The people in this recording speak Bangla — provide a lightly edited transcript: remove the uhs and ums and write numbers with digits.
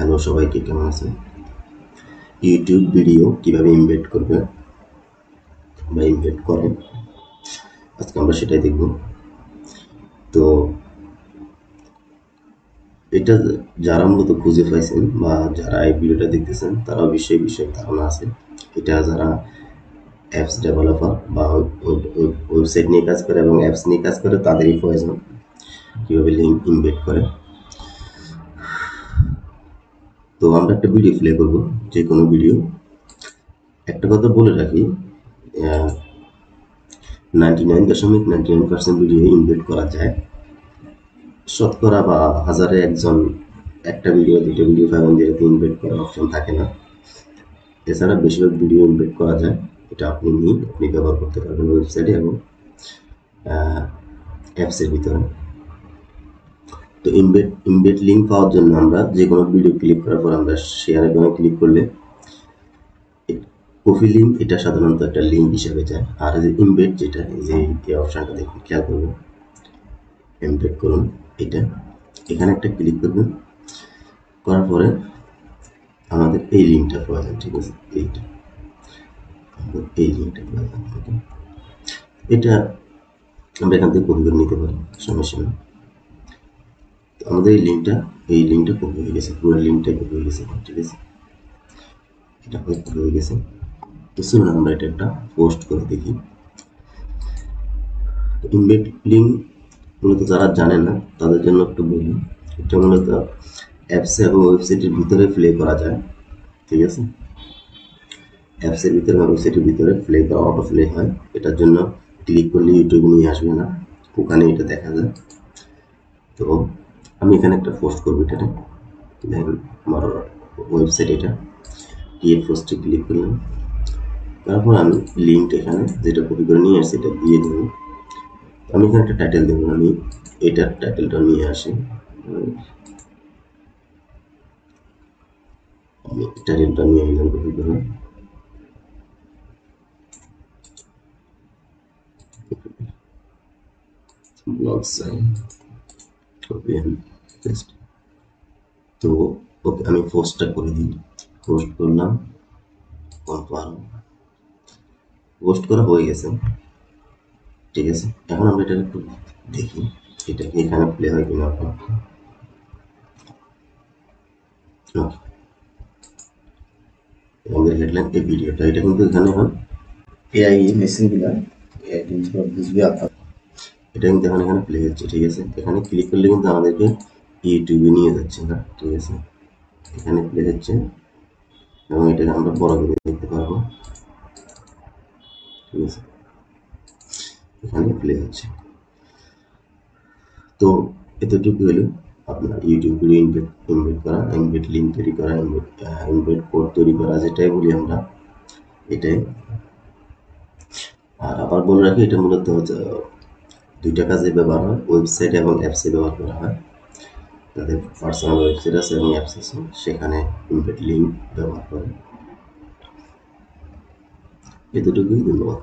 হ্যালো সবাইকে, কেমন আছেন? ইউটিউব ভিডিও কিভাবে এমবেড করবে বা এমবেড করে আজকে আমরা সেটাই দেখব। তো এটা যারা মূলত খুঁজে পাইছেন বা যারা এই ভিডিওটা দেখতেছেন তারা অবশ্যই বিষয়ে ধারণা আছে। এটা যারা অ্যাপস ডেভেলপার বা ওয়েবসাইট নিয়ে কাজ করে এবং অ্যাপস নিয়ে কাজ করে তাদেরই প্রয়োজন কীভাবে লিঙ্ক এমবেড করে। তো আমরা একটা ভিডিও প্লে করব, যে কোনো ভিডিও। একটা কথা বলে রাখি, 99.99% ভিডিও এমবেড করা যায়। শতকরা বা হাজারে একজন একটা ভিডিও দুটো ভিডিও পাবেন যেটাতে এমবেড করার অপশন থাকে না। এছাড়া বেশিরভাগ ভিডিও এমবেড করা যায়। এটা আপনি ব্যবহার করতে পারবেন ওয়েবসাইটে এবং অ্যাপসের ভিতরে। তো এমবেড লিঙ্ক পাওয়ার জন্য আমরা যে কোনো ভিডিও ক্লিক করার পর আমরা শেয়ার আইকনে ক্লিক করলে কপি লিঙ্ক এটা সাধারণত একটা লিঙ্ক হিসেবে যায়। আর যে এমবেড, যেটা যে এই অপশনটা দেখুন, খেয়াল করবেন, এমবেড করুন, এটা এখানে একটা ক্লিক করবেন। করার পরে আমাদের এই লিঙ্কটা প্রয়োজন, ঠিক আছে? এইটা আমাদের এই লিঙ্কটা প্রয়োজন। ওকে, এটা আমরা এখান থেকে কপি করে নিতে পারি, সমস্যা নেই। তো আমাদের এই লিঙ্কটা কপি হয়ে গেছে, পুরো লিঙ্কটা কপি হয়ে গেছে, ঠিক আছে? এটা কপি হয়ে গেছে। তো চলুন আমরা এটা একটা পোস্ট করে দেখি। এমবেড লিঙ্ক মূলত যারা জানে না তাদের জন্য একটু বলি। এটা মূলত অ্যাপসে এবং ওয়েবসাইটের ভিতরে প্লে করা যায়, ঠিক আছে? অ্যাপসের ভিতরে এবং ওয়েবসাইটের ভিতরে প্লে করা, অটো প্লে হয়। এটার জন্য ক্লিক করলে ইউটিউবে নিয়ে আসবে না, ওখানে এটা দেখা যায়। তো আমি এখানে একটা পোস্ট করবো, এটাতে দেখেন আমার ওয়েবসাইট, এটা গিয়ে পোস্টে ক্লিক করলাম। তারপর আমি লিঙ্কটা এখানে যেটা কপি করে নিয়ে আসছি এটা দিয়ে দেবো। আমি এখানে একটা টাইটেল দেবো, আমি এটার টাইটেলটা নিয়ে আসি। আমি টাইটেলটা নিয়ে এলাম কপি করে। Blog sign copy and paste. তো ওকে, আমি পোস্টটা করে দিই। পোস্ট করলাম, কনফার্ম। পোস্ট করা হয়ে গেছে, ঠিক আছে? এখন আমরা এটা একটু দেখি এটা কি এখানে প্লে হয় কিনা। আমাদের হেডলাইন এই ভিডিওটা, এটা কিন্তু এখানে এখন এআই মেশিনগুলো এআই টুলসগুলো বুঝবে আপনার। এটা কিন্তু এখানে প্লে হচ্ছে, ঠিক আছে? এখানে ক্লিক করলে কিন্তু আমাদেরকে ইউটিউবে নিয়ে যাচ্ছে না, ঠিক আছে? এখানে প্লে হচ্ছে এবং এটাকে আমরা বড় করে দেখতে পারবো, ঠিক আছে? এখানে প্লে হচ্ছে। তো এতটুকু হলো আপনার ইউটিউব ভিডিও এমবেড করা, এমবেড লিঙ্ক তৈরি করা, এমবেড কোড তৈরি করা, যেটাই বলি আমরা, এটাই। আর আবার বলে রাখি, এটা মূলত দুইটা কাজে ব্যবহার হয়, ওয়েবসাইট এবং অ্যাপসে ব্যবহার করা হয়। তাদের পার্সোনাল ওয়েবসাইট আছে এবং অ্যাপস আছে, সেখানে এমবেড লিঙ্ক ব্যবহার করে। এতটুকুই, ধন্যবাদ।